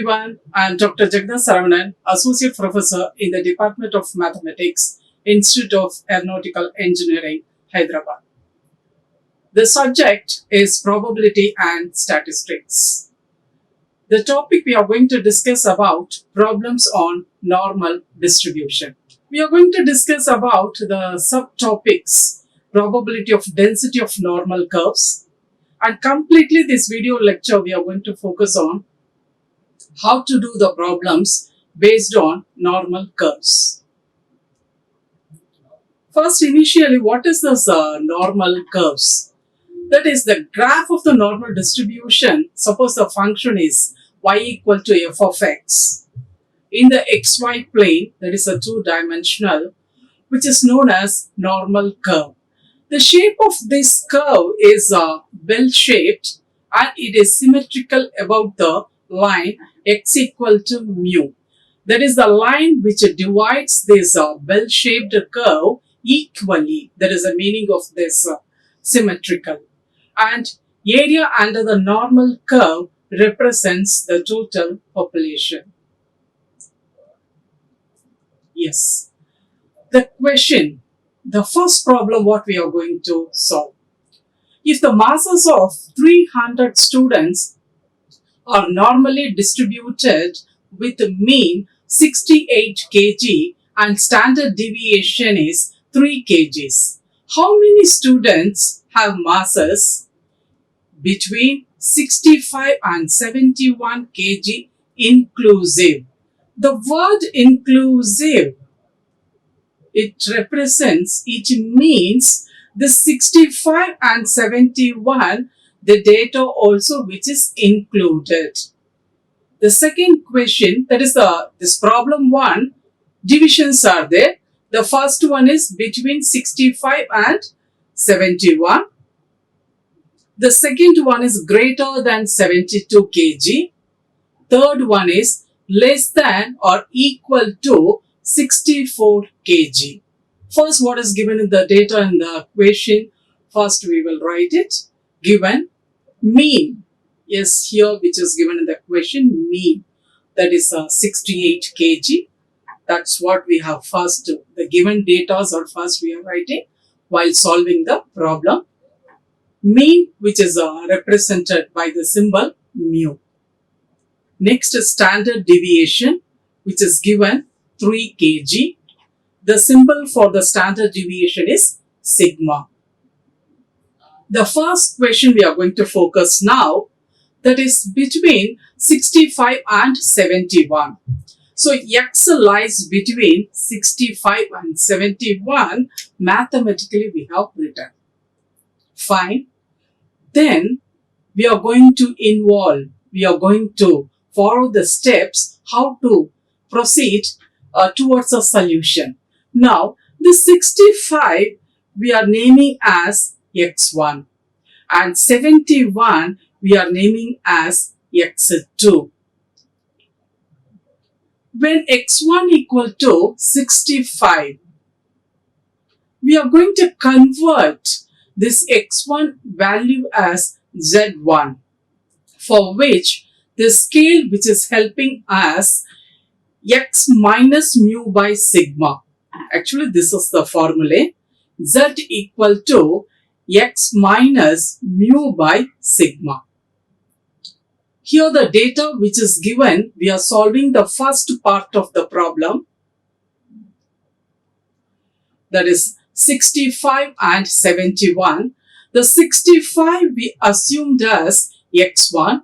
everyone, I am Dr. Jagadha, Associate Professor in the Department of Mathematics, Institute of Aeronautical Engineering, Hyderabad. The subject is probability and statistics. The topic we are going to discuss about problems on normal distribution. We are going to discuss about the subtopics probability of density of normal curves, and completely this video lecture we are going to focus on how to do the problems based on normal curves. First, initially, what is this normal curves? That is the graph of the normal distribution. Suppose the function is y equal to f of x. In the xy plane, that is a two-dimensional, which is known as normal curve. The shape of this curve is bell-shaped and it is symmetrical about the line x equal to mu. That is the line which divides this bell-shaped curve equally. That is the meaning of this symmetrical. And area under the normal curve represents the total population. Yes. The question, the first problem what we are going to solve. If the masses of 300 students are normally distributed with a mean 68 kg and standard deviation is 3 kgs, how many students have masses between 65 and 71 kg inclusive? The word inclusive, it represents, it means the 65 and 71, the data also which is included. The second question, that is this problem 1, divisions are there. The first one is between 65 and 71. The second one is greater than 72 kg. Third one is less than or equal to 64 kg. First, what is given in the data in the equation? First, we will write it. Given mean. Yes, here which is given in the equation, mean. That is 68 kg. That's what we have first. The given data are first we are writing while solving the problem. Mean, which is represented by the symbol mu. Next is standard deviation, which is given 3 kg. The symbol for the standard deviation is sigma. The first question we are going to focus now, that is between 65 and 71. So x lies between 65 and 71, mathematically we have written. Fine. Then we are going to follow the steps how to proceed towards a solution. Now, the 65 we are naming as x1 and 71 we are naming as x2. When x1 equal to 65, we are going to convert this x1 value as z1, for which the scale which is helping us x minus mu by sigma. Actually, this is the formula. Z equal to x minus mu by sigma. Here the data which is given, we are solving the first part of the problem. That is 65 and 71. The 65 we assumed as x1.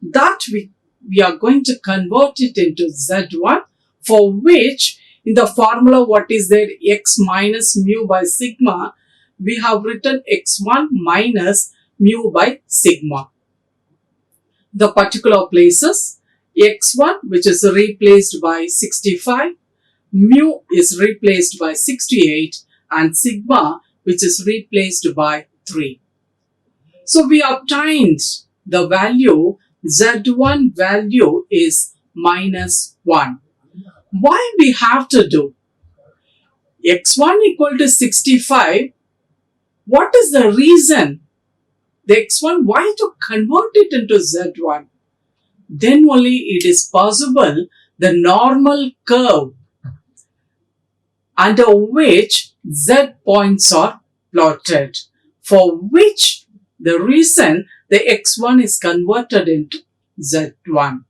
That we are going to convert it into z1, for which in the formula what is there, x minus mu by sigma, we have written x1 minus mu by sigma. The particular places, x1 which is replaced by 65, mu is replaced by 68 and sigma which is replaced by 3. So we obtained the value, z1 value is minus 1. Why we have to do? x1 equal to 65, what is the reason? The x1, why to convert it into z1? then only it is possible the normal curve under which z points are plotted, for which the reason the x1 is converted into z1.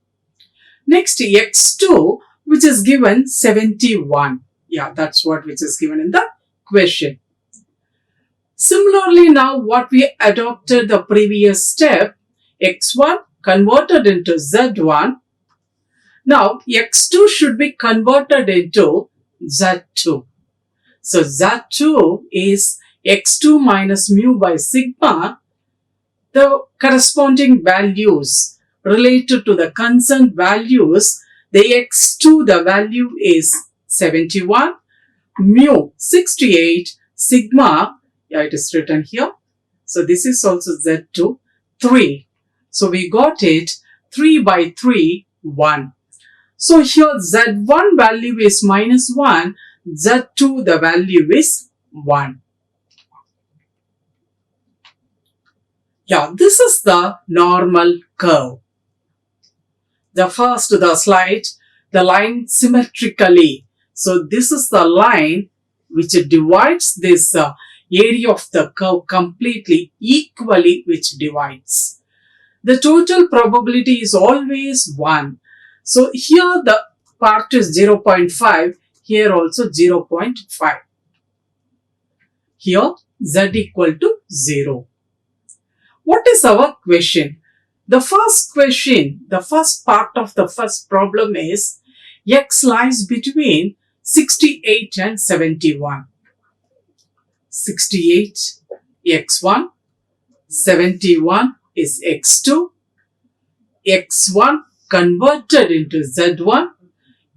Next, x2, which is given 71. Yeah, that's what which is given in the question. Similarly, now what we adopted the previous step, x1 converted into z1. Now, x2 should be converted into z2. So, z2 is x2 minus mu by sigma. The corresponding values related to the concerned values, the x2, the value is 71, mu 68, sigma, yeah, it is written here. So this is also z2, 3. So we got it 3 by 3, 1. So here z1 value is minus 1, z2 the value is 1. Yeah, this is the normal curve. The slide, the line symmetrically. So this is the line which divides this area of the curve completely equally, which divides. The total probability is always 1. So here the part is 0.5, here also 0.5. Here z equal to 0. What is our question? The first question, the first part of the first problem is x lies between 68 and 71. 68 x1, 71 is x2, x1 converted into z1,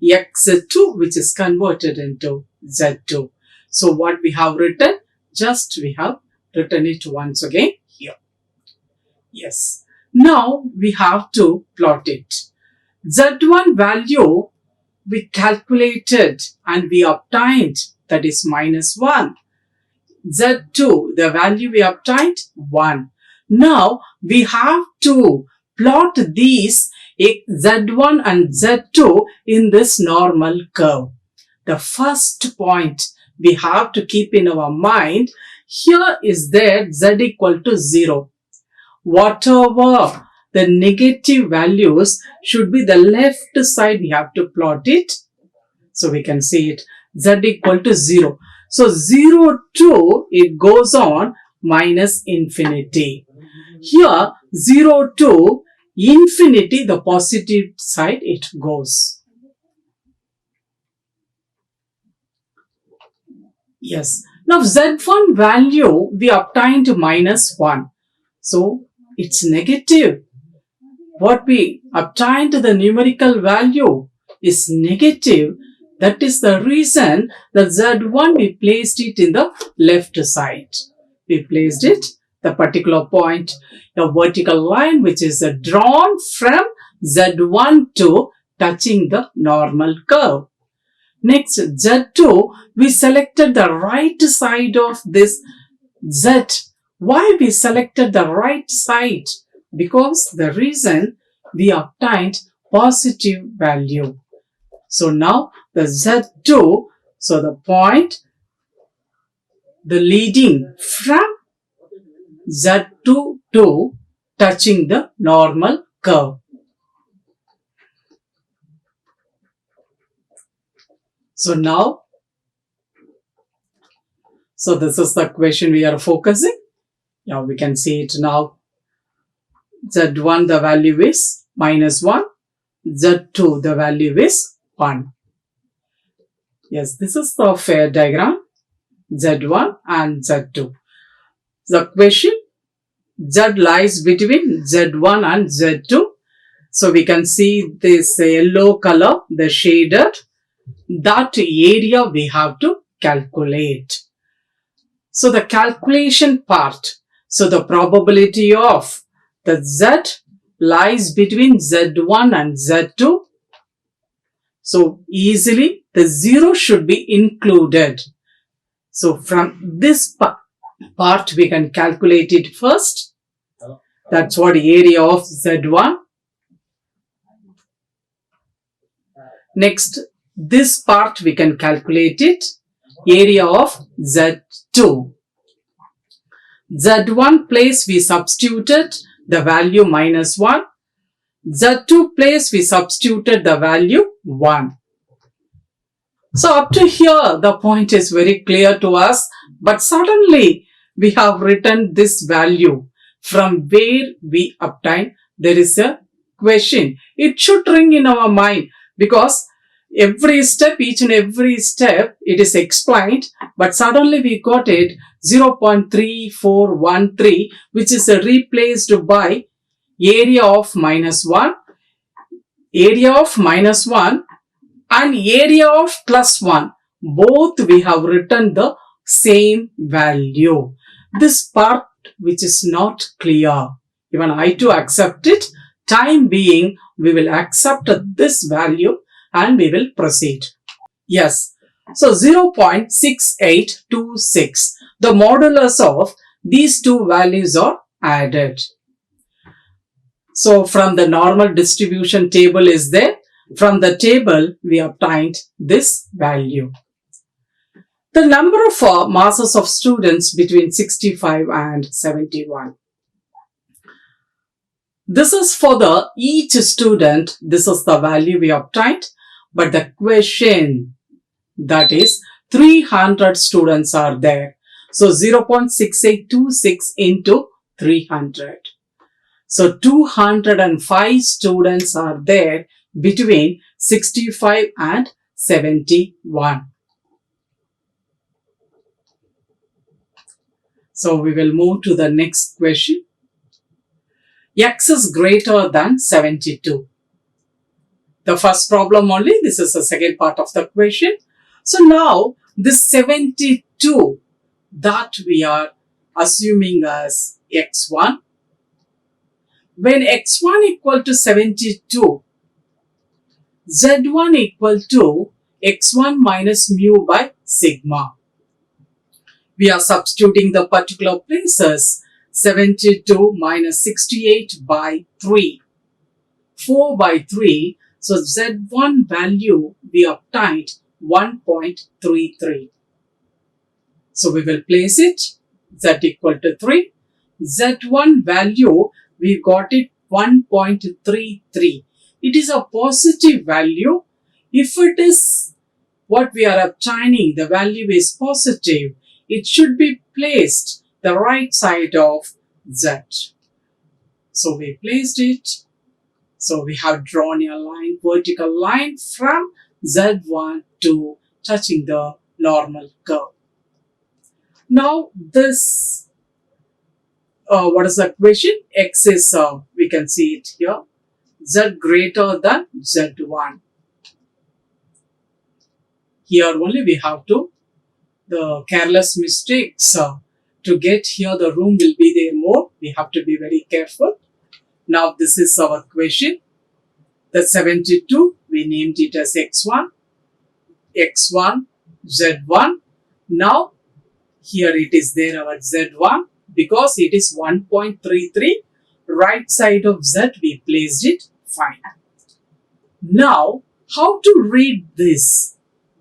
x2 which is converted into z2. So what we have written? Just we have written it once again here. Yes. Now we have to plot it. Z1 value we calculated and we obtained, that is minus 1. Z2, the value we obtained, 1. Now we have to plot these Z1 and Z2 in this normal curve. The first point we have to keep in our mind, here is there Z equal to 0. Whatever the negative values should be the left side, we have to plot it. So we can see it, Z equal to 0. So 0 to, it goes on minus infinity. Here 0 to infinity, the positive side it goes. Yes. Now Z1 value we obtained minus 1. So it's negative. What we obtained, the numerical value is negative. That is the reason the Z1 we placed it in the left side. We placed it, the particular point, a vertical line which is drawn from Z1 to touching the normal curve. Next, Z2, we selected the right side of this Z. Why we selected the right side? Because the reason we obtained positive value. So now the Z2, so the point, the leading from Z2 to touching the normal curve. So now, so this is the question we are focusing. Yeah, we can see it now. Z1 the value is minus 1. Z2 the value is 1. Yes, this is the fair diagram. Z1 and Z2. The question, Z lies between Z1 and Z2. So we can see this yellow color, the shaded. That area we have to calculate. So the calculation part. So the probability of the Z lies between Z1 and Z2. So easily the 0 should be included. So from this part we can calculate it first. That's what area of Z1. Next, this part we can calculate it. Area of Z2. Z1 place we substituted the value -1. Z2 place we substituted the value 1. So up to here the point is very clear to us, but suddenly we have written this value. From where we obtain, there is a question. It should ring in our mind because every step, each and every step, it is explained, but suddenly we got it 0.3413, which is replaced by area of -1, area of -1 and area of +1. Both we have written the same value. This part which is not clear, even I too accept it. Time being, we will accept this value and we will proceed. Yes, so 0.6826. The modulus of these two values are added. So from the normal distribution table is there. From the table, we obtained this value. The number of masses of students between 65 and 71. This is for the each student. This is the value we obtained. But the question, that is 300 students are there. So 0.6826 into 300. So 205 students are there between 65 and 71. So we will move to the next question. X is greater than 72. The first problem only, this is the second part of the question. So now this 72 that we are assuming as x1. When x1 equal to 72, z1 equal to x1 minus mu by sigma. We are substituting the particular places. 72 minus 68 by 3. 4 by 3. So z1 value we obtained 1.33. So we will place it. Z equal to 3. Z1 value we got it 1.33. It is a positive value. If it is what we are obtaining, the value is positive, it should be placed the right side of Z. So we placed it. So we have drawn a line, vertical line from Z1 to touching the normal curve. Now this, what is the equation? X is, we can see it here, Z greater than Z1. Here only we have to, the careless mistakes, to get here the room will be there more. We have to be very careful. Now this is our equation. The 72, we named it as x1, x1, z1. Now here it is there our z1 because it is 1.33. Right side of z we placed it. Fine. Now how to read this?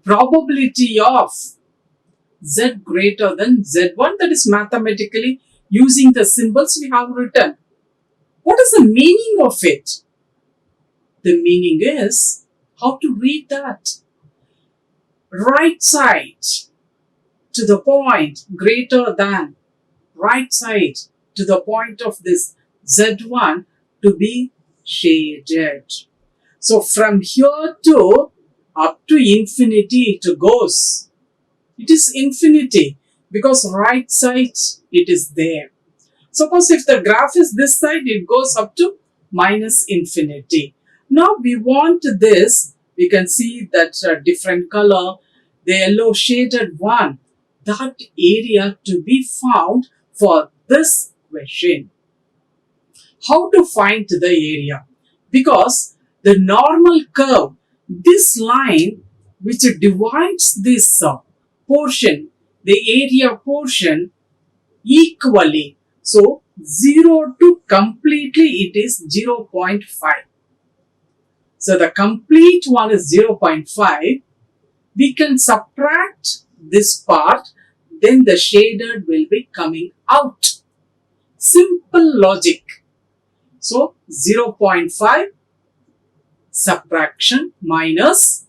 Probability of z greater than z1, that is mathematically using the symbols we have written. What is the meaning of it? The meaning is how to read that. Right side to the point greater than, right side to the point of this z1 to be shaded. So from here to up to infinity it goes. It is infinity because right side it is there. Suppose if the graph is this side, it goes up to minus infinity. Now we want this, we can see that different color, the yellow shaded one, that area to be found for this question. How to find the area? Because the normal curve, this line which divides this portion, the area portion equally. So 0 to completely it is 0.5. So the complete one is 0.5. We can subtract this part, then the shaded will be coming out. Simple logic. So 0.5 subtraction minus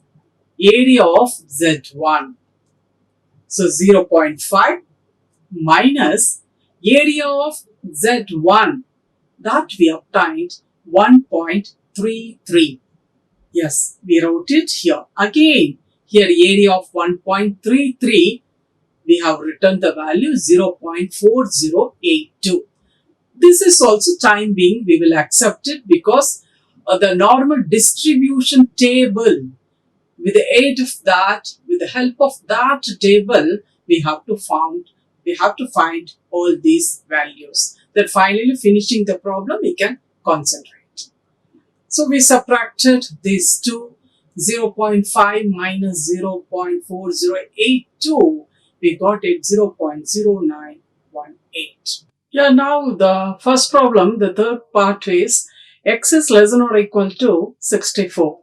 area of Z1. So 0.5 minus area of Z1, that we obtained 1.33. Yes, we wrote it here. Again, here area of 1.33, we have written the value 0.4082. This is also time being, we will accept it because the normal distribution table, with the aid of that, with the help of that table, we have to find all these values. Then finally finishing the problem, we can concentrate. So we subtracted these two, 0.5 minus 0.4082, we got it 0.0918. Yeah, now the first problem, the third part is x is less than or equal to 64.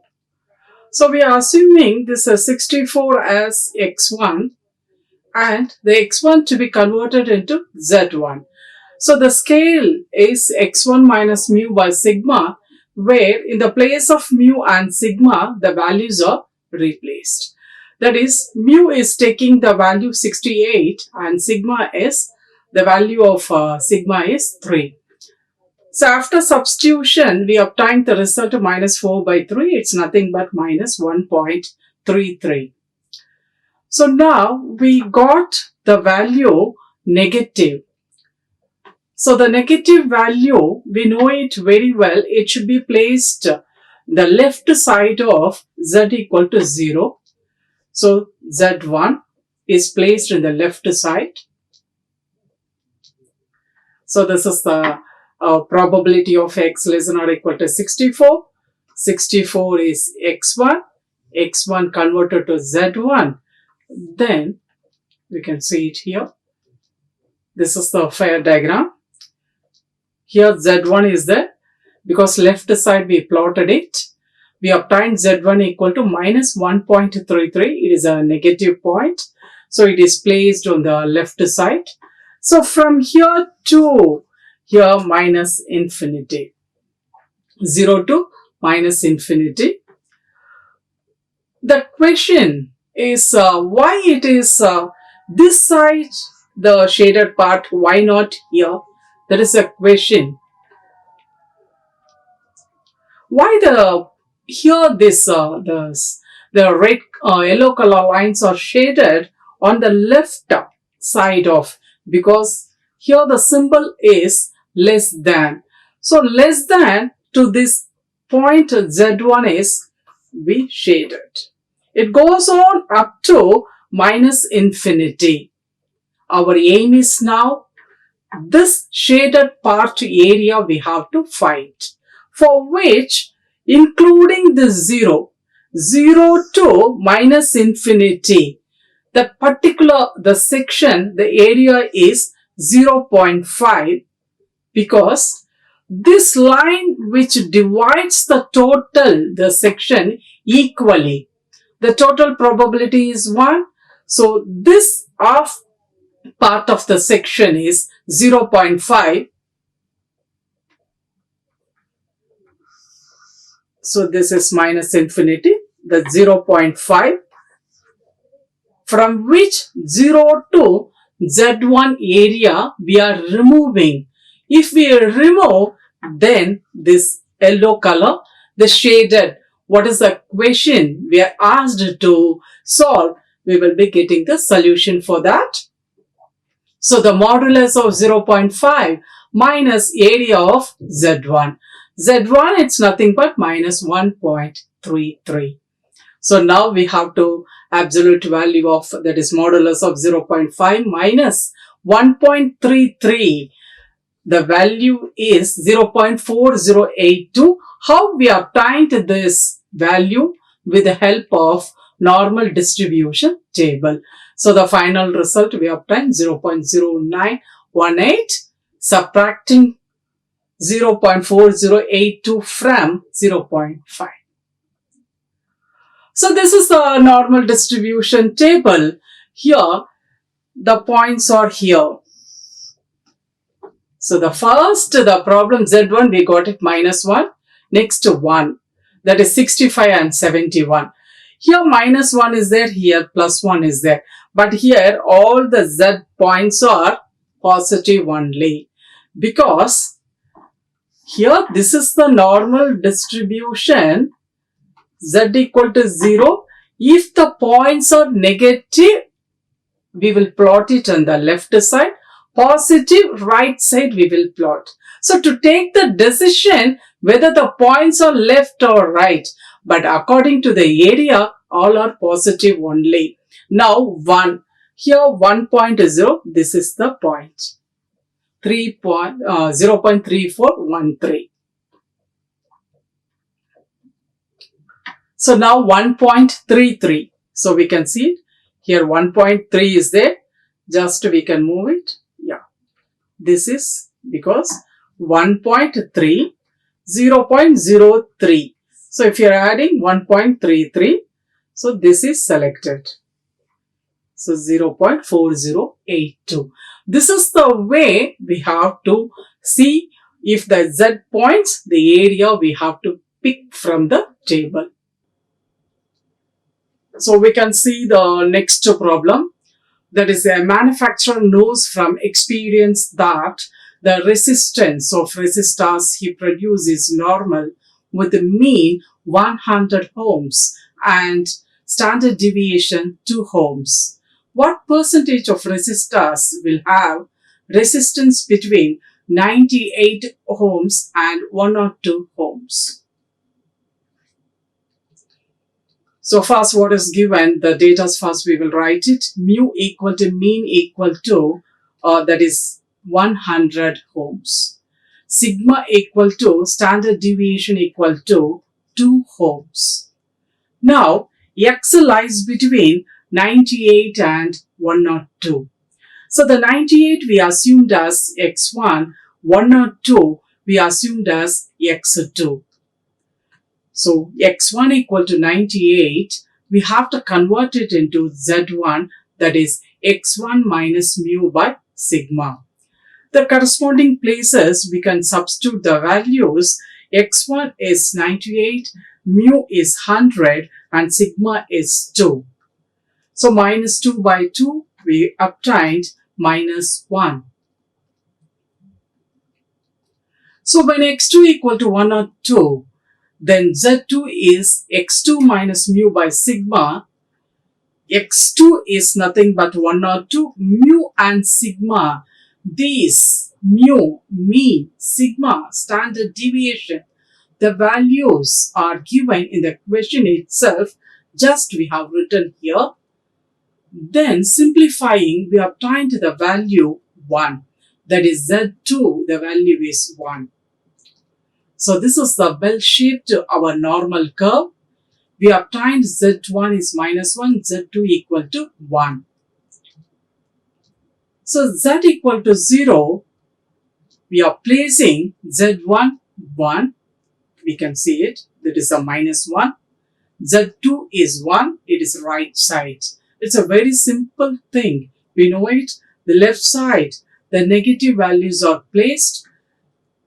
So we are assuming this is 64 as x1 and the x1 to be converted into z1. So the scale is x1 minus mu by sigma, where in the place of mu and sigma, the values are replaced. That is, mu is taking the value 68 and sigma is, the value of sigma is 3. So after substitution, we obtained the result of minus 4 by 3. It's nothing but minus 1.33. So now we got the value negative. So the negative value, we know it very well. It should be placed the left side of z equal to 0. So z1 is placed in the left side. So this is the probability of x less than or equal to 64. 64 is x1. x1 converted to z1. Then we can see it here. This is the fair diagram. Here z1 is there. Because left side we plotted it. We obtained z1 equal to minus 1.33. It is a negative point. So it is placed on the left side. So from here to here minus infinity. 0 to minus infinity. The question is why it is this side, the shaded part, why not here? That is a question. Why here this the red yellow color lines are shaded on the left side of, because here the symbol is less than. So less than to this point z1 is we shaded. It goes on up to minus infinity. Our aim is now this shaded part area we have to find, for which including the 0 to minus infinity, that particular the section, the area is 0.5, because this line which divides the total, the section equally, the total probability is 1. So this half part of the section is 0.5. So this is minus infinity, the 0.5, from which 0 to z1 area we are removing. If we remove, then this yellow color, the shaded, what is the question we are asked to solve, we will be getting the solution for that. So the modulus of 0.5 minus area of z1. z1, it's nothing but minus 1.33. So now we have to absolute value of, that is modulus of 0.5 minus 1.33. The value is 0.4082. How we obtained this value? With the help of normal distribution table. So the final result we obtained 0.0918, subtracting 0.4082 from 0.5. So this is the normal distribution table. Here, the points are here. So the problem Z1, we got it -1. Next 1. That is 65 and 71. Here -1 is there, here +1 is there. But here all the Z points are positive only. Because here this is the normal distribution. Z equal to 0. If the points are negative, we will plot it on the left side. Positive right side we will plot. So to take the decision whether the points are left or right, but according to the area, all are positive only. Now 1. Here 1.0, this is the point. 0.3413. So now 1.33. So we can see it. Here 1.3 is there. Just we can move it. Yeah. This is because 1.3, 0.03. So if you are adding 1.33, so this is selected. So 0.4082. This is the way we have to see if the Z points, the area we have to pick from the table. So we can see the next problem. That is, a manufacturer knows from experience that the resistance of resistors he produces is normal with a mean 100 ohms and standard deviation 2 ohms. What percentage of resistors will have resistance between 98 ohms and 102 ohms? So first what is given, the data first we will write it. Mu equal to mean equal to, that is 100 ohms. Sigma equal to standard deviation equal to 2 ohms. Now X lies between 98 and 102. So the 98 we assumed as X1, 102 we assumed as X2. So X1 equal to 98, we have to convert it into Z1, that is X1 minus mu by sigma. The corresponding places we can substitute the values. X1 is 98, mu is 100 and sigma is 2. So minus 2 by 2, we obtained -1. So when X2 equal to 102, then Z2 is X2 minus mu by sigma. X2 is nothing but 102. Mu and sigma, these mu, mean, sigma, standard deviation, the values are given in the question itself. Just we have written here. Then simplifying, we obtained the value 1. That is Z2, the value is 1. So this is the bell-shaped our normal curve. We obtained Z1 is -1, Z2 equal to 1. So Z equal to 0, we are placing Z1, 1. We can see it, that is a -1. Z2 is 1, it is right side. It's a very simple thing. We know it. The left side, the negative values are placed.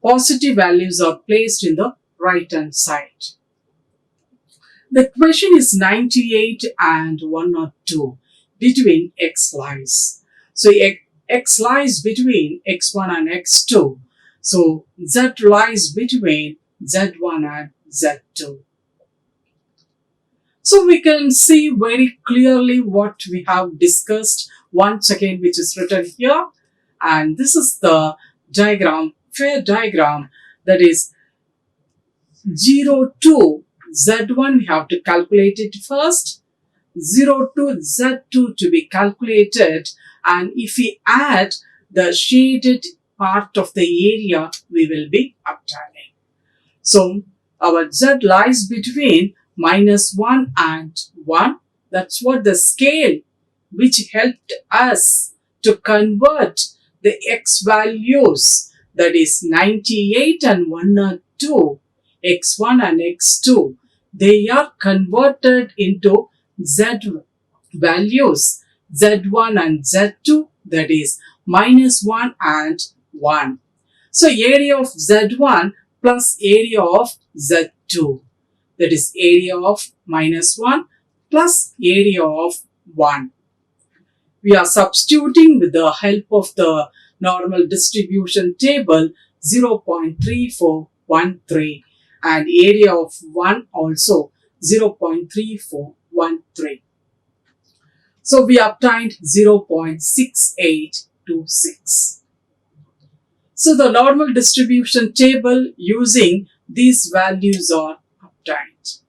Positive values are placed in the right hand side. The question is 98 and 102 between X lies. So X lies between X1 and X2. So Z lies between Z1 and Z2. So we can see very clearly what we have discussed once again, which is written here. And this is the diagram, fair diagram, that is 0 to Z1, we have to calculate it first. 0 to Z2 to be calculated. And if we add the shaded part of the area, we will be obtaining. So our Z lies between -1 and 1. That's what the scale which helped us to convert the X values, that is 98 and 102, X1 and X2. they are converted into Z values, Z1 and Z2, that is minus 1 and 1. So area of Z1 plus area of Z2, that is area of minus 1 plus area of 1. We are substituting with the help of the normal distribution table 0.3413 and area of 1 also 0.3413. So we obtained 0.6826. So the normal distribution table using these values are obtained.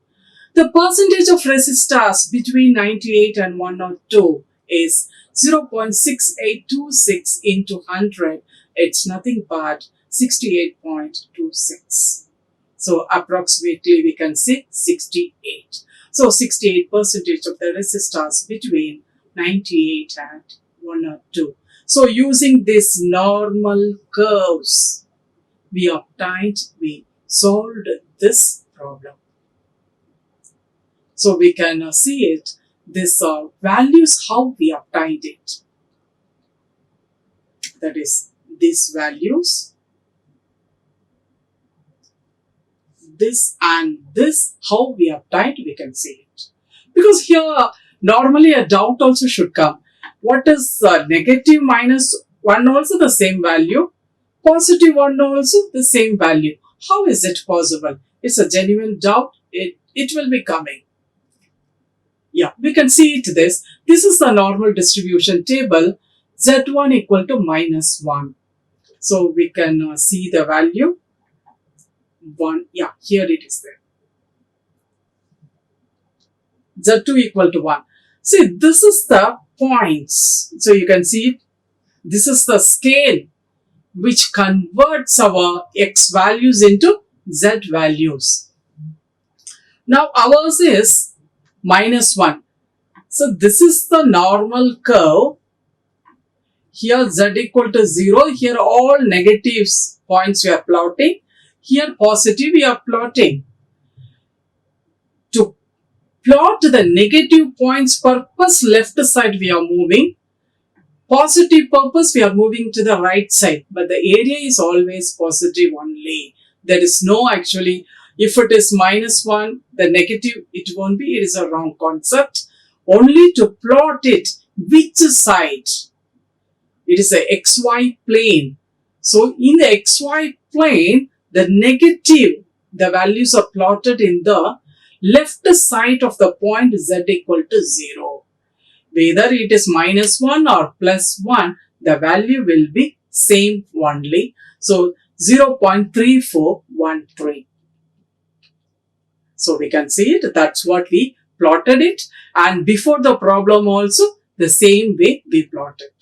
The percentage of resistors between 98 and 102 is 0.6826 into 100. It's nothing but 68.26. So approximately we can say 68. So 68% of the resistors between 98 and 102. So using this normal curves, we solved this problem. So we can see it, this values, how we obtained it. That is, these values, this and this, how we obtained, we can see it. Because here, normally a doubt also should come. What is negative minus 1 also the same value? Positive 1 also the same value. How is it possible? It's a genuine doubt. It will be coming. Yeah, we can see it this. This is the normal distribution table. Z1 equal to minus 1. So we can see the value 1. Yeah, here it is there. Z2 equal to 1. See, this is the points. So you can see it. This is the scale which converts our X values into Z values. Now ours is minus 1. So this is the normal curve. Here Z equal to 0. Here all negatives points we are plotting. Here positive we are plotting. To plot the negative points purpose, left side we are moving. Positive purpose we are moving to the right side. But the area is always positive only. There is no actually, if it is minus 1, the negative, it won't be. It is a wrong concept. Only to plot it, which side? It is a XY plane. So in the XY plane, the negative, the values are plotted in the left side of the point Z equal to 0. Whether it is minus 1 or plus 1, the value will be same only. So 0.3413. So we can see it. That's what we plotted it. And before the problem also, the same way we plotted.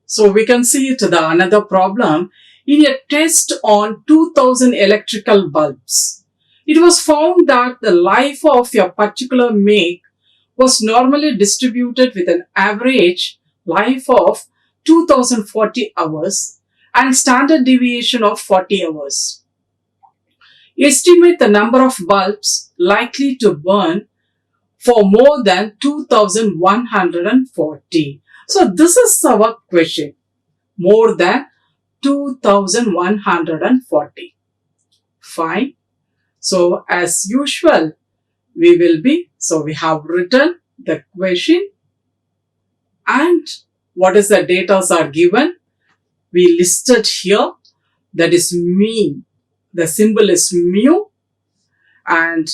So we can see it, the another problem. In a test on 2000 electrical bulbs, it was found that the life of a particular make was normally distributed with an average life of 2040 hours and standard deviation of 40 hours. Estimate the number of bulbs likely to burn for more than 2140. So this is our question. More than 2140. Fine. So as usual, we have written the question and what is the data are given. We listed here, that is mean. The symbol is mu, and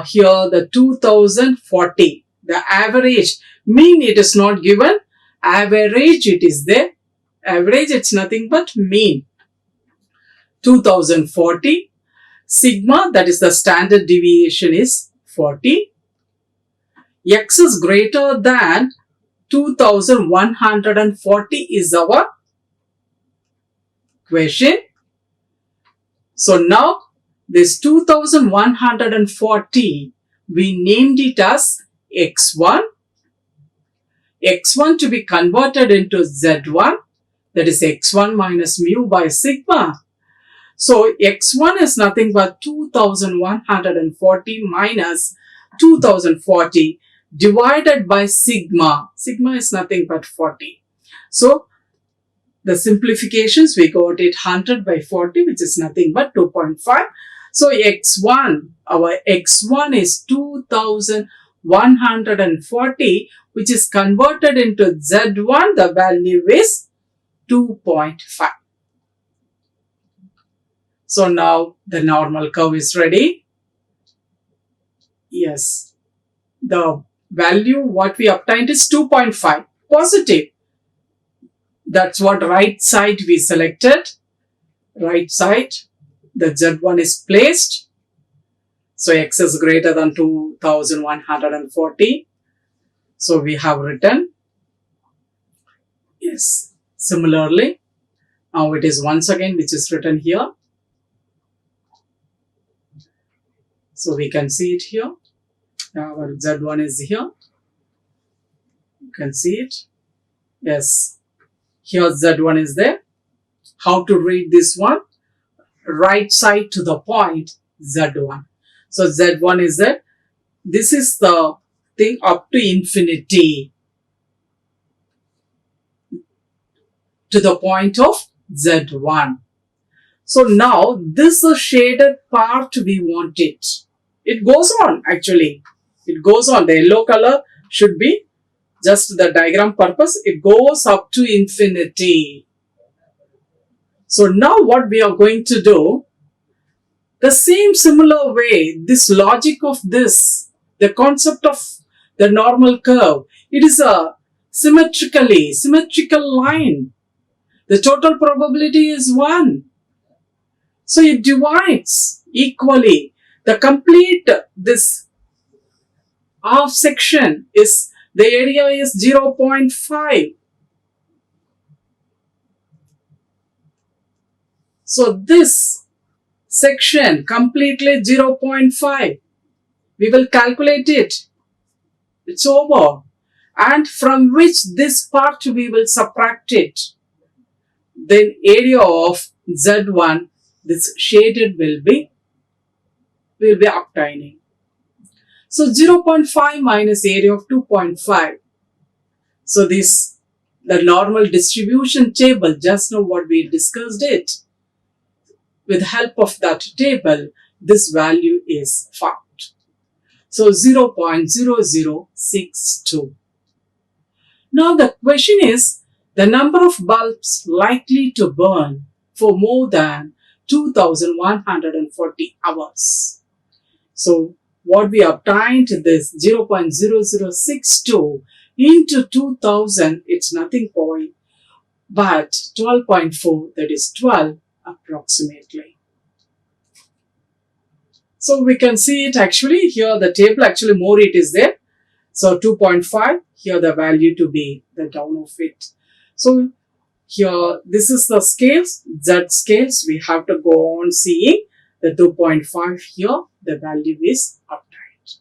here the 2040. The average, mean it is not given, average it is there. Average it's nothing but mean. 2040. Sigma, that is the standard deviation, is 40. X is greater than 2140 is our question. So now this 2140, we named it as X1. X1 to be converted into Z1. that is x1 minus mu by sigma. So x1 is nothing but 2140 minus 2040 divided by sigma. Sigma is nothing but 40. So the simplifications, we got it 100 by 40, which is nothing but 2.5. So x1, our x1 is 2140, which is converted into z1. The value is 2.5. So now the normal curve is ready. Yes, the value what we obtained is 2.5 positive. That's what right side we selected. Right side, the z1 is placed. So x is greater than 2140. So we have written. Yes, similarly, now it is once again which is written here. So we can see it here. Our z1 is here. You can see it. Yes. Here z1 is there. How to read this one? Right side to the point z1. So z1 is there. This is the thing up to infinity. To the point of z1. So now this is the shaded part we want it. It goes on actually. It goes on. The yellow color should be just the diagram purpose. It goes up to infinity. So now what we are going to do, the same similar way, this logic of this, the concept of the normal curve, it is a symmetrical line. The total probability is 1. So it divides equally. The complete this half section is, the area is 0.5. So this section completely 0.5. We will calculate it. It's over. And from which this part we will subtract it. Then area of Z1, this shaded will be obtaining. So 0.5 minus area of 2.5. So this, the normal distribution table, just now what we discussed it. With help of that table, this value is found. So 0.0062. Now the question is, the number of bulbs likely to burn for more than 2140 hours. So what we obtained, this 0.0062 into 2000, it's nothing but 12.4, that is 12 approximately. So we can see it actually here, the table actually more it is there. So 2.5, here the value to be the down of it. So here, this is the scales, Z scales. We have to go on seeing the 2.5 here, the value is obtained.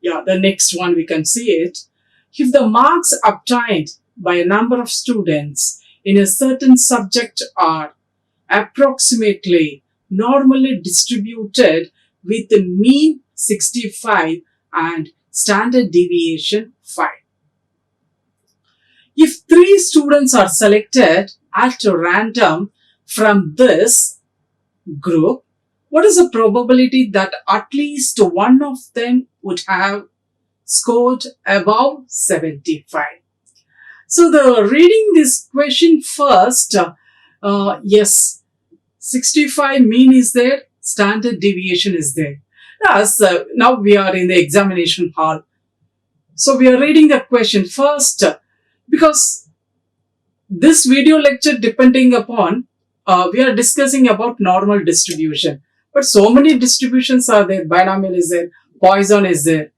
Yeah, the next one we can see it. If the marks obtained by a number of students in a certain subject are approximately normally distributed with the mean 65 and standard deviation 5. If 3 students are selected at random from this group, what is the probability that at least one of them would have scored above 75? So the reading this question first, yes, 65 mean is there, standard deviation is there. As now we are in the examination hall. So we are reading the question first because this video lecture depending upon, we are discussing about normal distribution. But so many distributions are there, binomial is there, Poisson is there,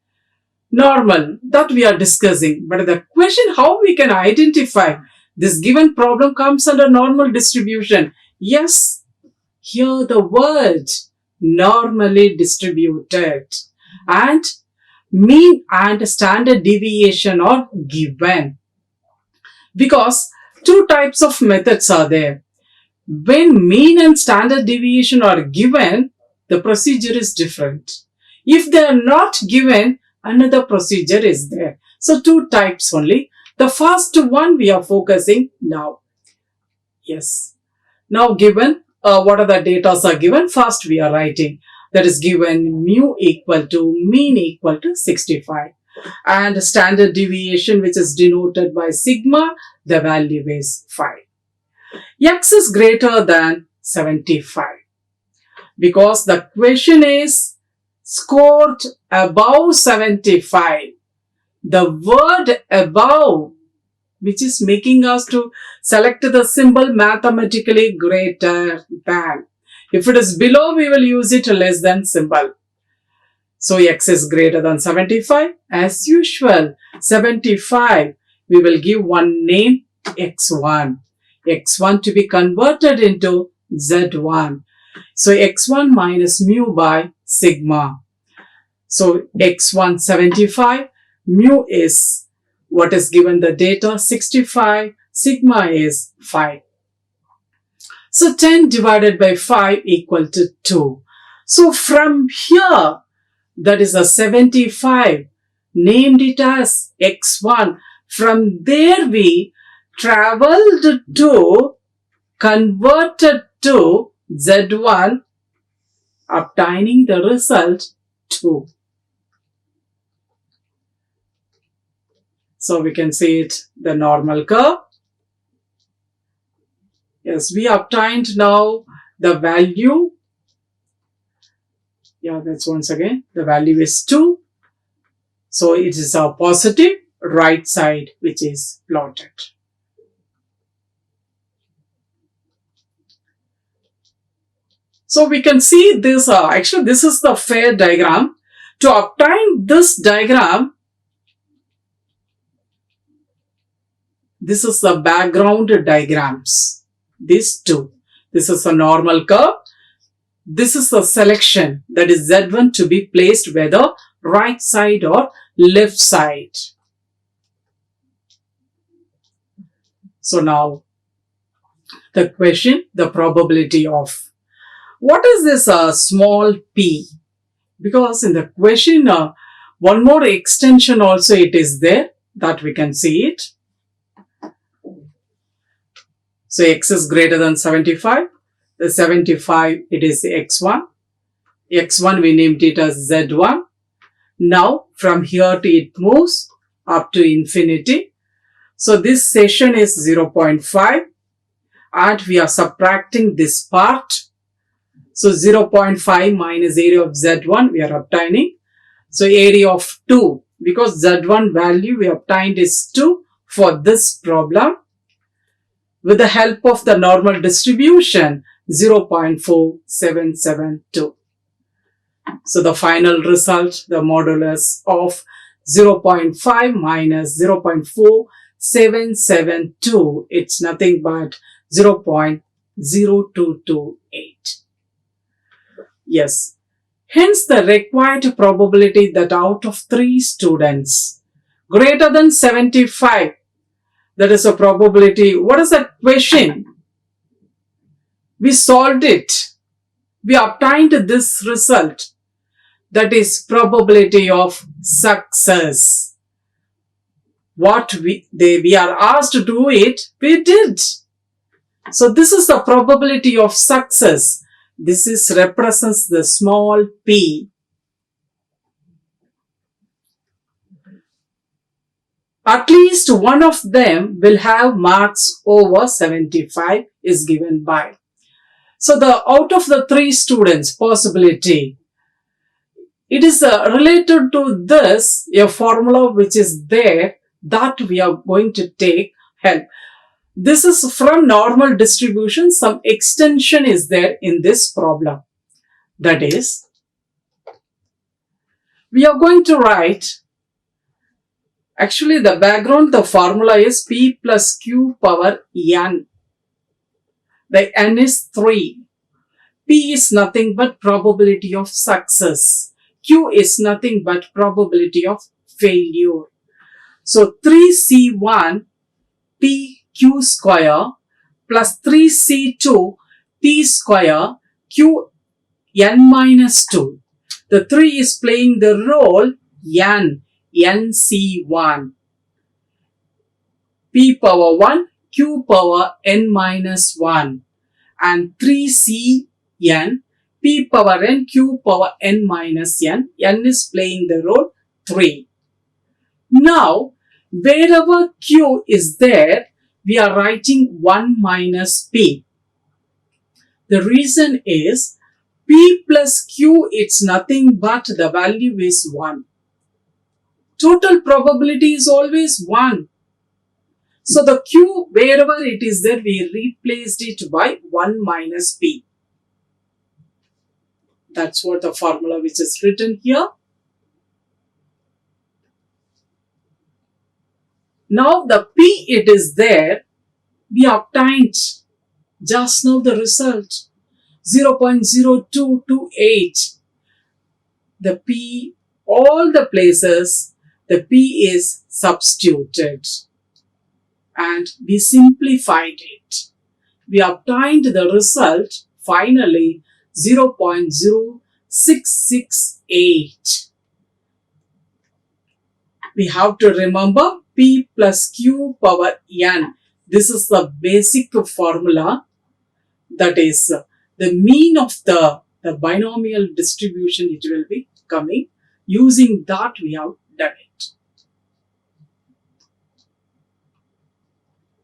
normal, that we are discussing. But the question how we can identify this given problem comes under normal distribution. Yes, here the word normally distributed and mean and standard deviation are given. because two types of methods are there. When mean and standard deviation are given, the procedure is different. If they are not given, another procedure is there. So two types only. The first one we are focusing now. Yes. Now given, what are the data are given? First we are writing. That is given mu equal to mean equal to 65. And standard deviation, which is denoted by sigma, the value is 5. X is greater than 75. Because the question is scored above 75. The word above, which is making us to select the symbol mathematically greater than. If it is below, we will use it less than symbol. So X is greater than 75. As usual, 75, we will give one name, X1. X1 to be converted into Z1. So X1 minus mu by sigma. So X1 75, mu is what is given the data 65, sigma is 5. So 10 divided by 5 equal to 2. So from here, that is a 75, named it as X1. From there we traveled to, converted to Z1, obtaining the result 2. So we can see it, the normal curve. Yes, we obtained now the value. Yeah, that's once again, the value is 2. So it is a positive right side which is plotted. So we can see this, actually this is the fair diagram. To obtain this diagram, this is the background diagrams. These two. This is a normal curve. This is the selection, that is Z1 to be placed whether right side or left side. So now the question, the probability of. What is this small p? Because in the question, one more extension also it is there, that we can see it. So X is greater than 75. The 75, it is X1. X1 we named it as Z1. Now from here to it moves up to infinity. So this session is 0.5 and we are subtracting this part. So 0.5 minus area of Z1 we are obtaining. So area of 2, because Z1 value we obtained is 2 for this problem. With the help of the normal distribution, 0.4772. So the final result, the modulus of 0.5 minus 0.4772, it's nothing but 0.0228. Yes. Hence the required probability that out of 3 students greater than 75, that is a probability. What is that question? We solved it. We obtained this result. That is probability of success. What we are asked to do it, we did. So this is the probability of success. This is represents the small p. At least one of them will have marks over 75 is given by. So the out of the 3 students possibility, it is related to this, a formula which is there that we are going to take help. This is from normal distribution. Some extension is there in this problem. That is, we are going to write, actually the background, the formula is P plus Q power N. The N is 3. P is nothing but probability of success. Q is nothing but probability of failure. So 3C1 PQ square plus 3C2 T square Q n minus 2. The 3 is playing the role NC1. P power 1 Q power n minus 1 and 3Cn P power n Q power n minus n. N is playing the role 3. Now, wherever Q is there, we are writing 1 minus P. The reason is P plus Q, it's nothing but the value is 1. Total probability is always 1. So the Q, wherever it is there, we replaced it by 1 minus P. That's what the formula which is written here. Now the P, it is there. We obtained just now the result 0.0228. The P, all the places, the P is substituted. And we simplified it. We obtained the result finally 0.0668. We have to remember P plus Q power n. This is the basic formula. That is the mean of the binomial distribution. It will be coming. Using that we have done it.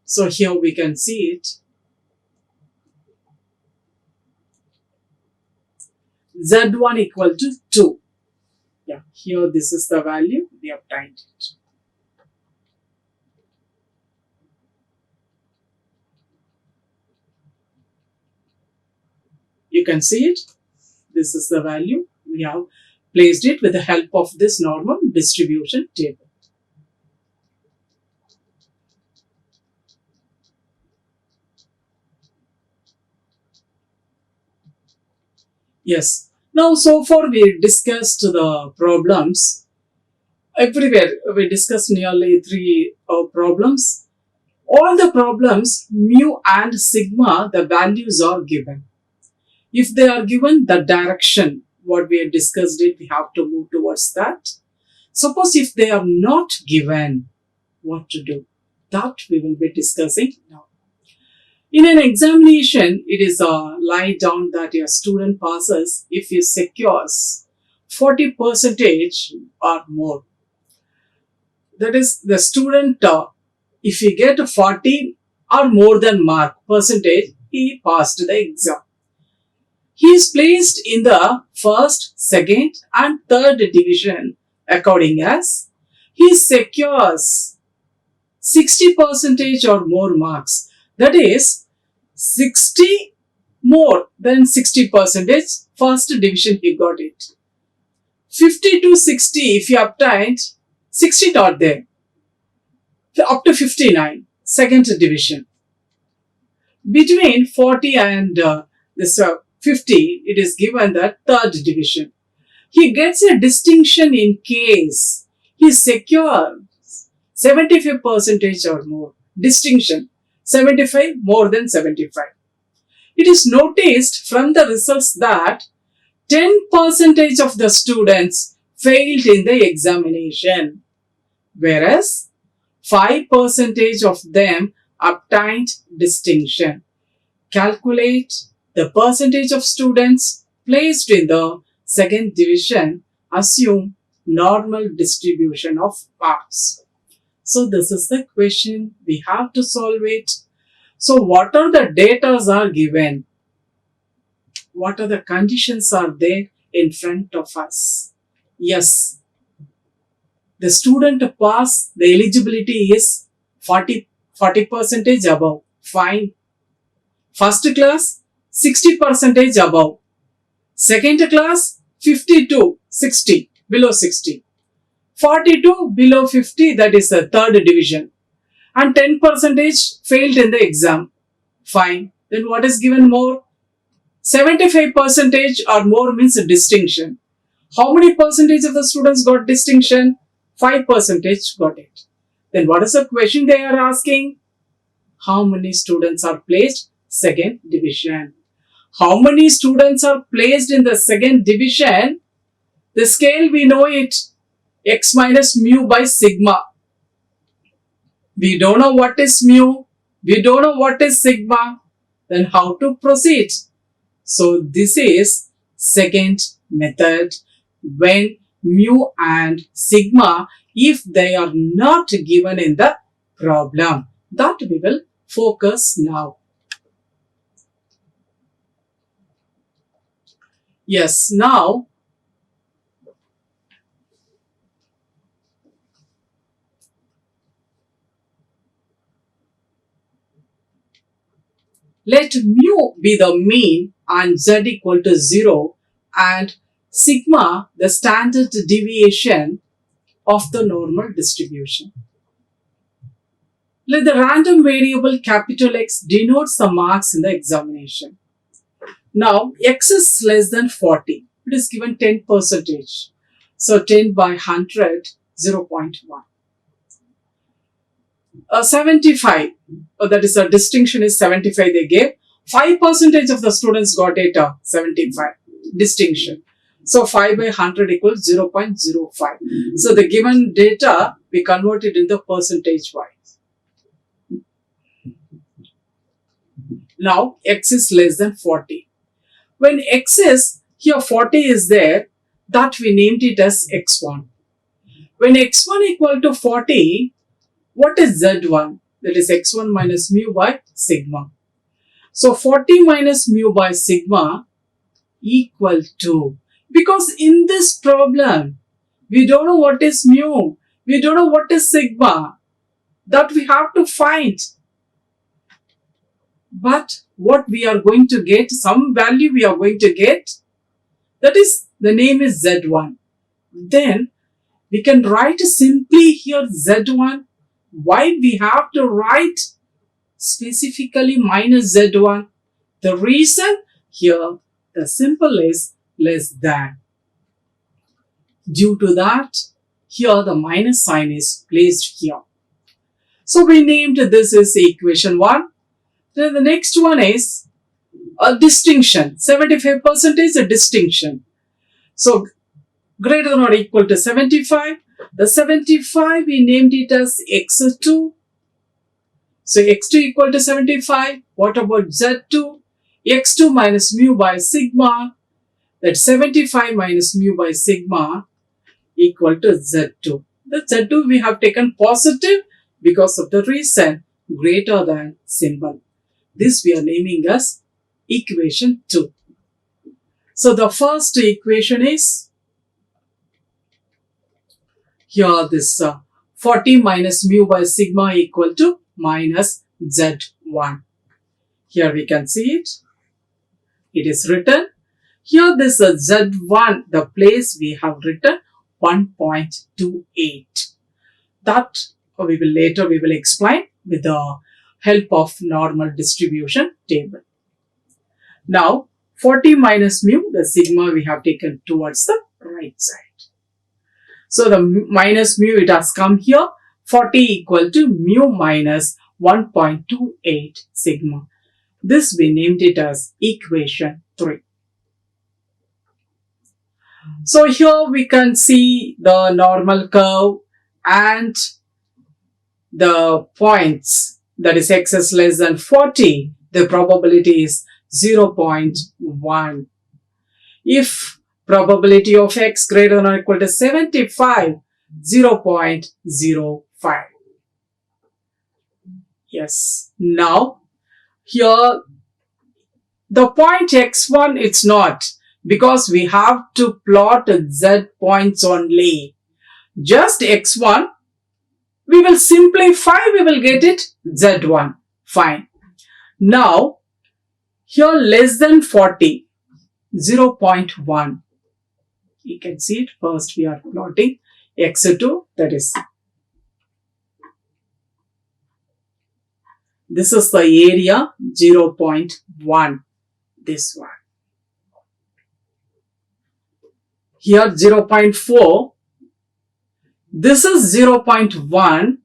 So here we can see it. Z1 equal to 2. Yeah, here this is the value. We obtained it. You can see it. This is the value. We have placed it with the help of this normal distribution table. Yes. Now, so far we discussed the problems. Everywhere we discussed nearly 3 problems. All the problems, mu and sigma, the values are given. If they are given, the direction, what we have discussed it, we have to move towards that. Suppose if they are not given, what to do? That we will be discussing now. In an examination, it is a lie down that your student passes if he secures 40% or more. That is, the student, if he get 40 or more than mark percentage, he passed the exam. He is placed in the first, second and third division according as he secures 60% or more marks. That is 60 more than 60%, first division he got it. 50 to 60 if you obtained 60 not there. Up to 59, second division. Between 40 and this 50, it is given the third division. He gets a distinction in case he secures 75% or more. Distinction 75 more than 75. It is noticed from the results that 10% of the students failed in the examination, whereas 5% of them obtained distinction. Calculate the percentage of students placed in the second division. Assume normal distribution of marks. So this is the question. We have to solve it. So what are the data are given? What are the conditions are there in front of us? Yes, the student pass, the eligibility is 40% above. Fine. First class, 60% above. Second class, 52, 60, below 60. 42 below 50, that is the third division. And 10% failed in the exam. Fine. Then what is given more? 75% or more means a distinction. How many percentage of the students got distinction? 5% got it. Then what is the question they are asking? How many students are placed? Second division. How many students are placed in the second division? The scale we know it, x minus mu by sigma. We don't know what is mu. We don't know what is sigma. Then how to proceed? So this is second method, when mu and sigma, if they are not given in the problem, that we will focus now. Yes, now let mu be the mean and z equal to 0 and sigma the standard deviation of the normal distribution. Let the random variable capital X denotes the marks in the examination. Now X is less than 40. It is given 10%. So 10 by 100, 0.1. 75, that is a distinction is 75 they gave. 5% of the students got it 75 distinction. So 5 by 100 equals 0.05. So the given data we converted into percentage wise. Now X is less than 40. When X is, here 40 is there, that we named it as X1. When X1 equal to 40, what is Z1? That is X1 minus mu by sigma. So 40 minus mu by sigma equal to, because in this problem, we don't know what is mu, we don't know what is sigma, that we have to find. But what we are going to get, some value we are going to get, that is, the name is Z1. Then we can write simply here Z1. Why we have to write specifically minus Z1? The reason here, the symbol is less than. Due to that, here the minus sign is placed here. So we named this as equation 1. Then the next one is a distinction. 75% is a distinction. So greater than or equal to 75. The 75 we named it as x2. So x2 equal to 75. What about z2? x2 minus mu by sigma. That 75 minus mu by sigma equal to z2. The z2 we have taken positive because of the reason greater than symbol. This we are naming as equation 2. So the first equation is here this 40 minus mu by sigma equal to minus z1. Here we can see it. It is written. Here this z1, the place we have written 1.28. That we will later explain with the help of normal distribution table. Now 40 minus mu, the sigma we have taken towards the right side. So the minus mu it has come here. 40 equal to mu minus 1.28 sigma. This we named it as equation 3. So here we can see the normal curve and the points, that is x is less than 40, the probability is 0.1. If probability of x greater than or equal to 75, 0.05. Yes. Now, here the point x1 it's not, because we have to plot z points only. Just x1, we will simplify, we will get it z1. Fine. Now, here less than 40, 0.1. You can see it. First we are plotting x2, that is. This is the area 0.1. This one. Here 0.4. This is 0.1.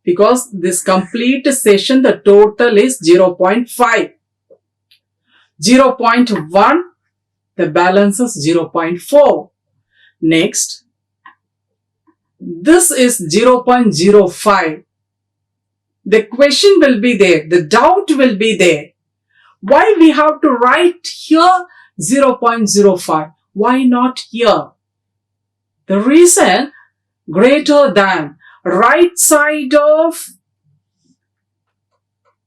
because this complete session, the total is 0.5. 0.1, the balance is 0.4. Next, this is 0.05. The question will be there, the doubt will be there. Why we have to write here 0.05? Why not here? The reason, greater than, right side of,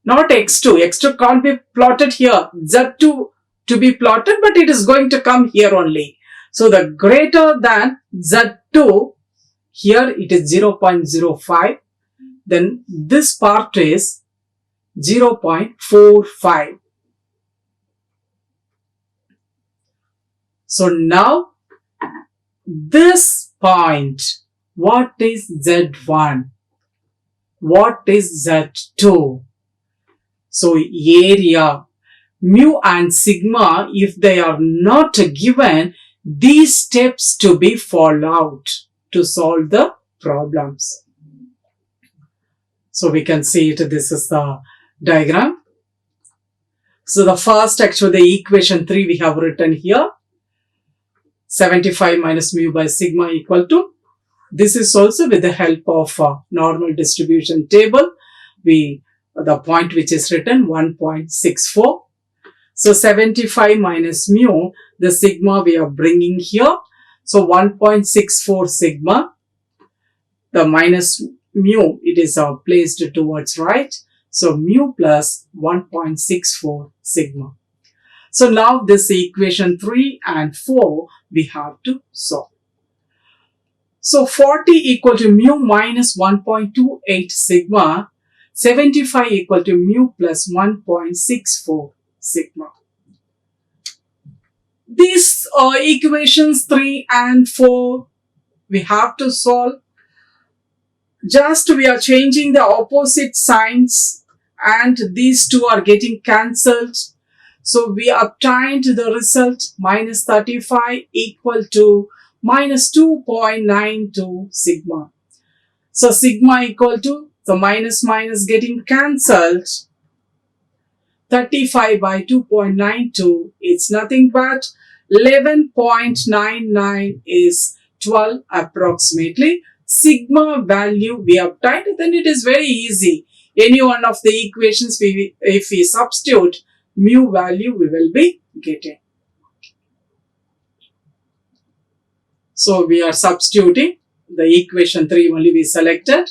not x2. x2 can't be plotted here. z2 to be plotted, but it is going to come here only. So the greater than z2, here it is 0.05. Then this part is 0.45. So now this point, what is z1? What is z2? So area, mu and sigma, if they are not given, these steps to be followed to solve the problems. So we can see it, this is the diagram. So the first, actually the equation 3 we have written here. 75 minus mu by sigma equal to, this is also with the help of normal distribution table. The point which is written 1.64. So 75 minus mu, the sigma we are bringing here. So 1.64 sigma. The minus mu, it is placed towards right. So mu plus 1.64 sigma. So now this equation 3 and 4 we have to solve. So 40 equal to mu minus 1.28 sigma. 75 equal to mu plus 1.64 sigma. These equations 3 and 4 we have to solve. Just we are changing the opposite signs and these two are getting cancelled. So we obtained the result minus 35 equal to minus 2.92 sigma. So sigma equal to, the minus minus getting cancelled. 35 by 2.92, it's nothing but 11.99 is 12 approximately. Sigma value we obtained, then it is very easy. Any one of the equations, if we substitute mu value, we will be getting. So we are substituting the equation 3 only we selected.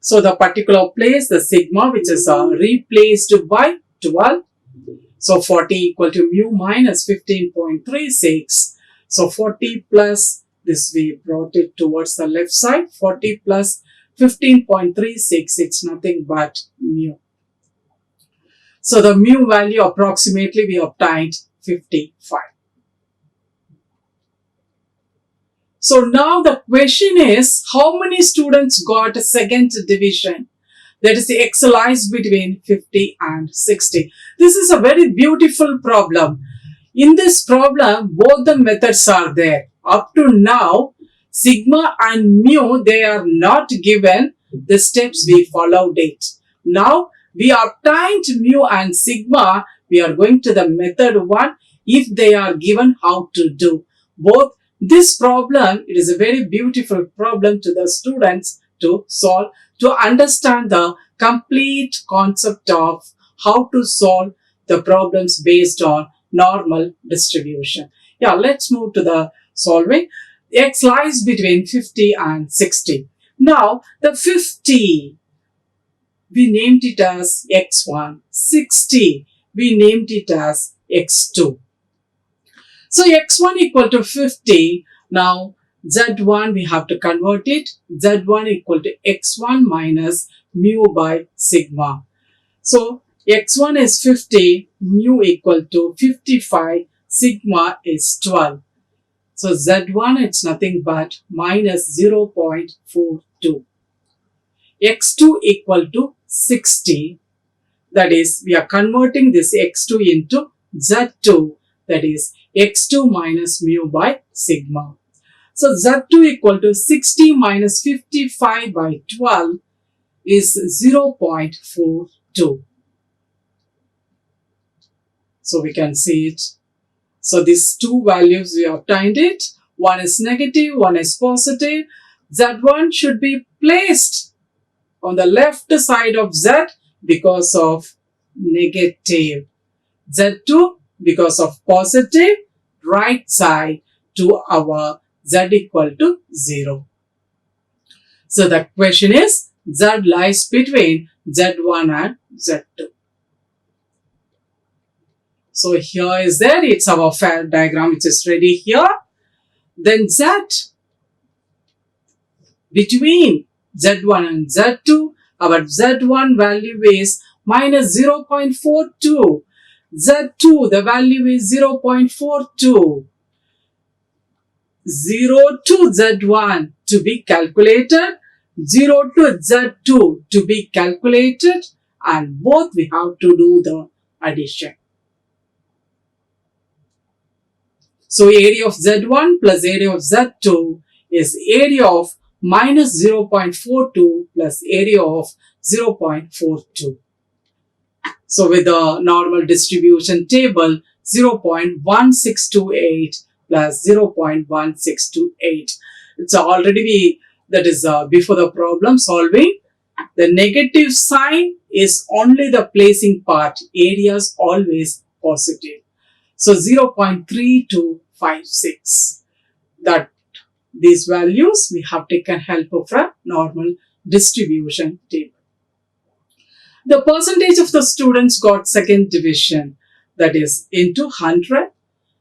So the particular place, the sigma, which is replaced by 12. So 40 equal to mu minus 15.36. So 40 plus this, we brought it towards the left side. 40 plus 15.36, it's nothing but mu. So the mu value approximately we obtained 55. So now the question is, how many students got a second division? That is, X lies between 50 and 60. This is a very beautiful problem. In this problem, both the methods are there. Up to now, sigma and mu, they are not given. The steps we followed it. Now, we obtained mu and sigma. We are going to the method 1. If they are given, how to do. Both this problem, it is a very beautiful problem to the students to solve, to understand the complete concept of how to solve the problems based on normal distribution. Yeah, let's move to the solving. X lies between 50 and 60. Now, the 50, we named it as x1. 60, we named it as x2. So x1 equal to 50. Now z1 we have to convert it. Z1 equal to x1 minus mu by sigma. So x1 is 50, mu equal to 55, sigma is 12. So z1 it's nothing but minus 0.42. x2 equal to 60. That is, we are converting this x2 into z2. That is x2 minus mu by sigma. So z2 equal to 60 minus 55 by 12 is 0.42. So we can see it. So these two values we obtained it. One is negative, one is positive. Z1 should be placed on the left side of Z because of negative. Z2 because of positive, right side to our Z equal to 0. So the question is, Z lies between Z1 and Z2. So here is there, it's our fair diagram which is ready here. Then Z between Z1 and Z2, our Z1 value is minus 0.42. Z2, the value is 0.42. 0 to Z1 to be calculated, 0 to Z2 to be calculated, and both we have to do the addition. So area of Z1 plus area of Z2 is area of minus 0.42 plus area of 0.42. So with the normal distribution table, 0.1628 plus 0.1628. It's already that is before the problem solving. The negative sign is only the placing part. Area is always positive. So 0.3256. That these values we have taken help from normal distribution table. The percentage of the students got second division, that is into 100.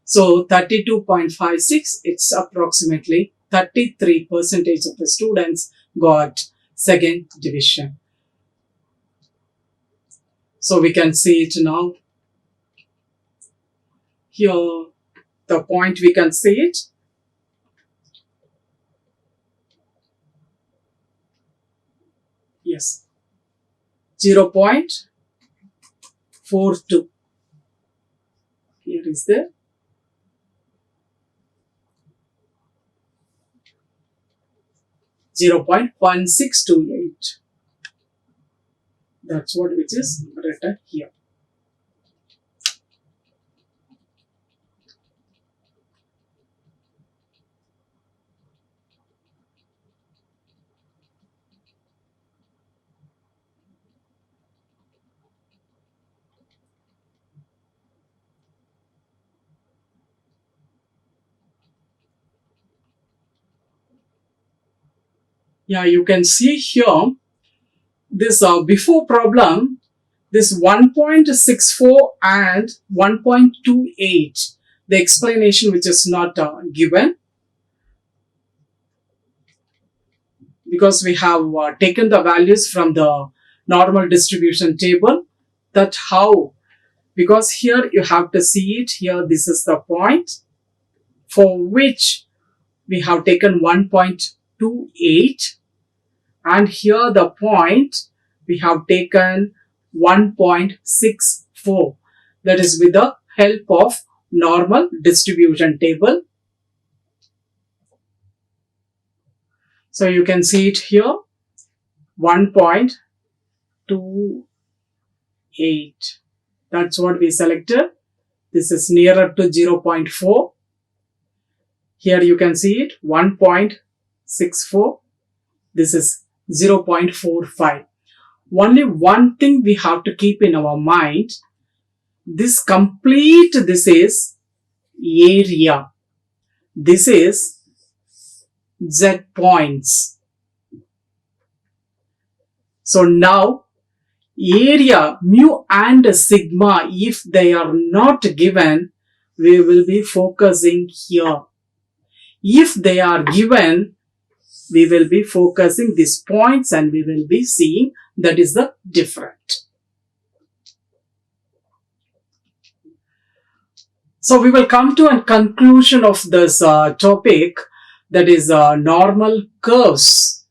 So 32.56, it's approximately 33% of the students got second division. So we can see it now. Here, the point we can see it. Yes. 0.42. Here is the 0.1628. That's what which is written here. Yeah, you can see here this before problem, this 1.64 and 1.28, the explanation which is not given, because we have taken the values from the normal distribution table. That how, because here you have to see it here, this is the point for which we have taken 1.28, and here the point we have taken 1.64, that is with the help of normal distribution table. So you can see it here, 1.28. That's what we selected. This is nearer to 0.4. Here you can see it, 1.64. This is 0.45. Only one thing we have to keep in our mind. This is area. This is Z points. So now area, mu and sigma, if they are not given, we will be focusing here. If they are given, we will be focusing these points and we will be seeing that is the different. So we will come to a conclusion of this topic, that is normal curves.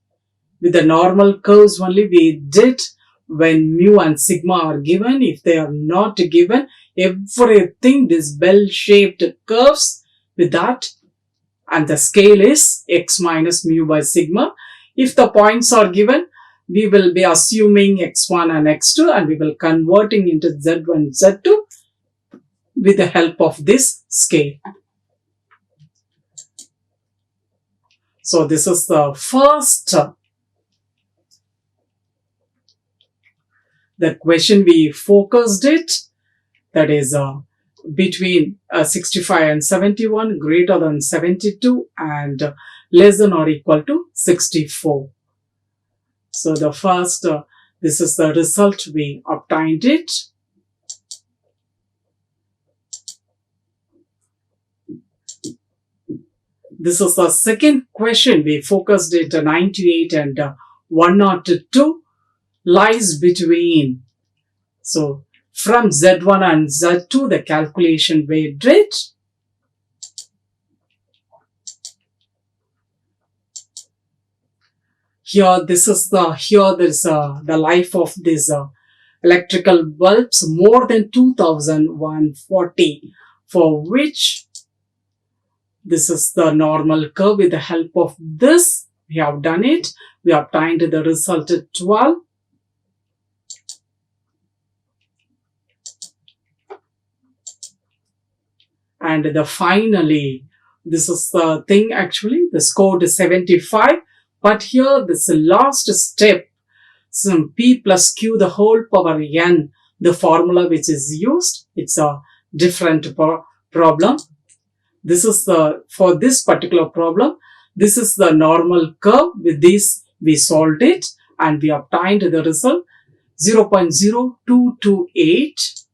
With the normal curves only we did when mu and sigma are given. If they are not given, everything this bell-shaped curves with that, and the scale is x minus mu by sigma. If the points are given, we will be assuming x1 and x2 and we will converting into z1, z2 with the help of this scale. So this is the first the question we focused it, that is between 65 and 71, greater than 72 and less than or equal to 64. So the first, this is the result we obtained it. This is the second question we focused it, 98 and 102 lies between. So from Z1 and Z2, the calculation we did. Here, this is the life of this electrical bulbs more than 2140, for which this is the normal curve. With the help of this, we have done it. We obtained the result at 12. And finally, this is the thing actually, the score is 75. But here, this last step, some p plus q the whole power n, the formula which is used, it's a different problem. This is for this particular problem, this is the normal curve. With this, we solved it and we obtained the result 0.0228.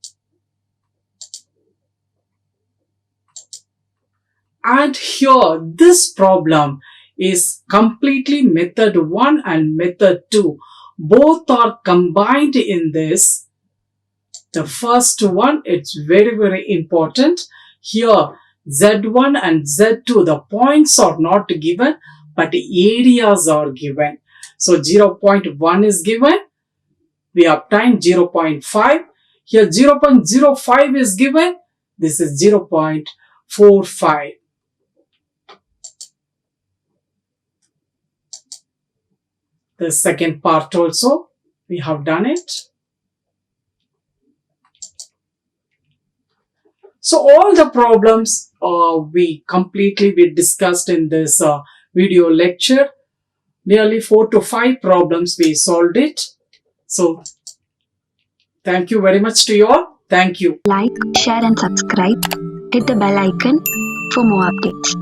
And here, this problem is completely method 1 and method 2. Both are combined in this. The first one, it's very, very important. Here, Z1 and Z2, the points are not given, but areas are given. So 0.1 is given. We obtain 0.5. Here 0.05 is given. This is 0.45. The second part also, we have done it. So all the problems we discussed in this video lecture. Nearly 4 to 5 problems we solved it. So thank you very much to you all. Thank you. Like, share and subscribe. Hit the bell icon for more updates.